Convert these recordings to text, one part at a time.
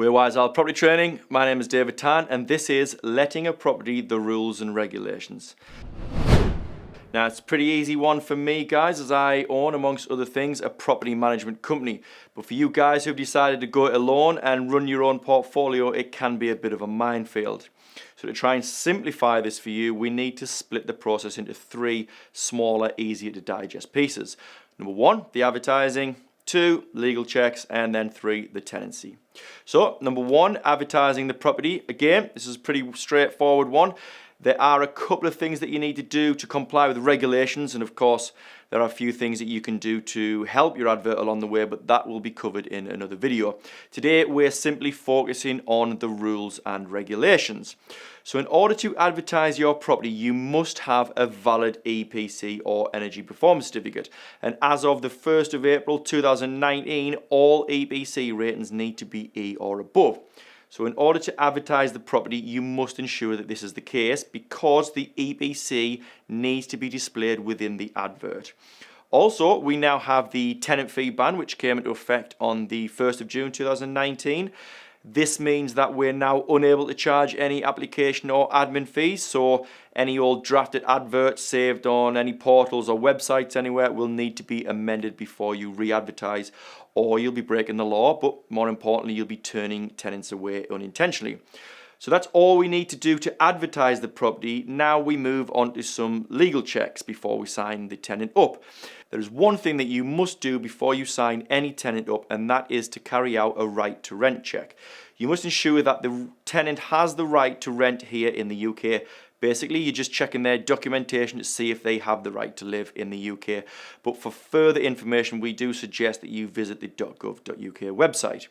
We're Wise Owl Property Training. My name is David Tan and this is Letting a Property, the Rules and Regulations. Now it's a pretty easy one for me guys, as I own, amongst other things, a property management company. But for you guys who've decided to go it alone and run your own portfolio, it can be a bit of a minefield. So to try and simplify this for you, we need to split the process into three smaller, easier to digest pieces. Number one, the advertising. 2, legal checks, and then 3, the tenancy. So, number 1, advertising the property. Again, this is a pretty straightforward one. There are a couple of things that you need to do to comply with regulations, and of course, there are a few things that you can do to help your advert along the way, but that will be covered in another video. Today, we're simply focusing on the rules and regulations. So in order to advertise your property, you must have a valid EPC or Energy Performance Certificate. And as of the 1st of April 2019, all EPC ratings need to be E or above. So in order to advertise the property, you must ensure that this is the case because the EPC needs to be displayed within the advert. Also, we now have the tenant fee ban, which came into effect on the 1st of June 2019. This means that we're now unable to charge any application or admin fees, so any old drafted adverts saved on any portals or websites anywhere will need to be amended before you re-advertise, or you'll be breaking the law, but more importantly, you'll be turning tenants away unintentionally. So that's all we need to do to advertise the property. Now we move on to some legal checks before we sign the tenant up. There's one thing that you must do before you sign any tenant up, and that is to carry out a right to rent check. You must ensure that the tenant has the right to rent here in the UK. Basically, you're just checking their documentation to see if they have the right to live in the UK. But for further information, we do suggest that you visit the .gov.uk website.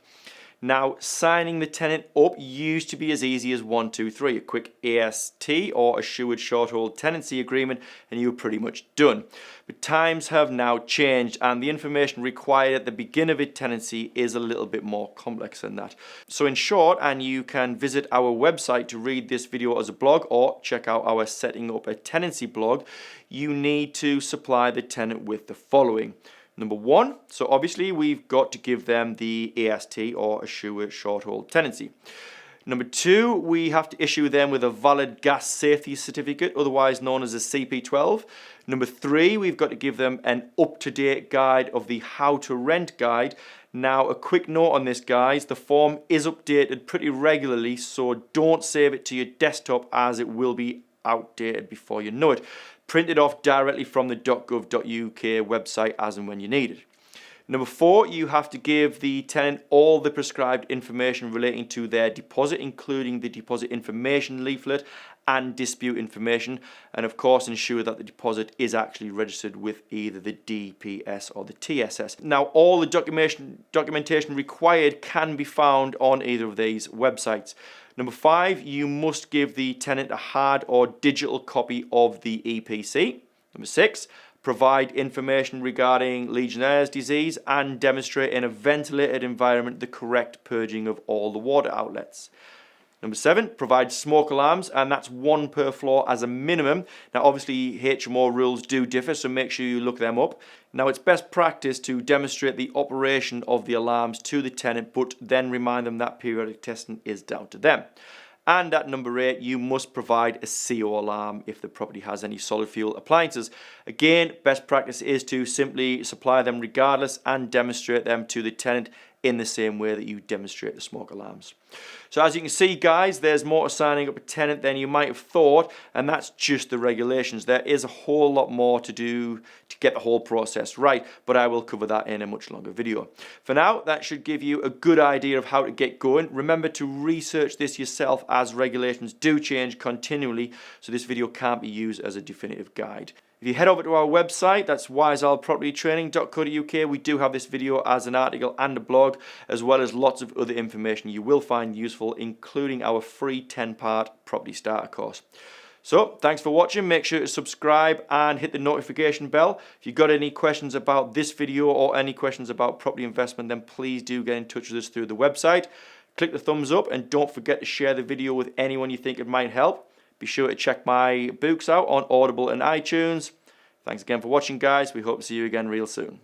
Now, signing the tenant up used to be as easy as 1, 2, 3, a quick AST or assured short hold tenancy agreement, and you were pretty much done. But times have now changed, and the information required at the beginning of a tenancy is a little bit more complex than that. So in short, and you can visit our website to read this video as a blog or check out our Setting Up a Tenancy blog, you need to supply the tenant with the following. Number 1, so obviously we've got to give them the AST or assured short hold tenancy. Number 2, we have to issue them with a valid gas safety certificate, otherwise known as a CP12. Number 3, we've got to give them an up-to-date guide of the How to Rent guide. Now, a quick note on this, guys, the form is updated pretty regularly, so don't save it to your desktop as it will be outdated before you know it. Print it off directly from the .gov.uk website as and when you need it. Number 4, you have to give the tenant all the prescribed information relating to their deposit, including the deposit information leaflet and dispute information, and of course ensure that the deposit is actually registered with either the DPS or the TSS. Now, all the documentation required can be found on either of these websites. Number 5, you must give the tenant a hard or digital copy of the EPC. Number 6, provide information regarding Legionnaire's disease and demonstrate in a ventilated environment the correct purging of all the water outlets. Number 7, provide smoke alarms, and that's 1 per floor as a minimum. Now, obviously, HMO rules do differ, so make sure you look them up. Now, it's best practice to demonstrate the operation of the alarms to the tenant, but then remind them that periodic testing is down to them. And at number 8, you must provide a CO alarm if the property has any solid fuel appliances. Again, best practice is to simply supply them regardless and demonstrate them to the tenant in the same way that you demonstrate the smoke alarms. So as you can see, guys, there's more to signing up a tenant than you might have thought, and that's just the regulations. There is a whole lot more to do to get the whole process right, but I will cover that in a much longer video. For now, that should give you a good idea of how to get going. Remember to research this yourself as regulations do change continually, so this video can't be used as a definitive guide. If you head over to our website, that's wiseowlpropertytraining.co.uk, we do have this video as an article and a blog, as well as lots of other information you will find useful, including our free 10-part property starter course. So, thanks for watching. Make sure to subscribe and hit the notification bell. If you've got any questions about this video or any questions about property investment, then please do get in touch with us through the website. Click the thumbs up and don't forget to share the video with anyone you think it might help. Be sure to check my books out on Audible and iTunes. Thanks again for watching, guys. We hope to see you again real soon.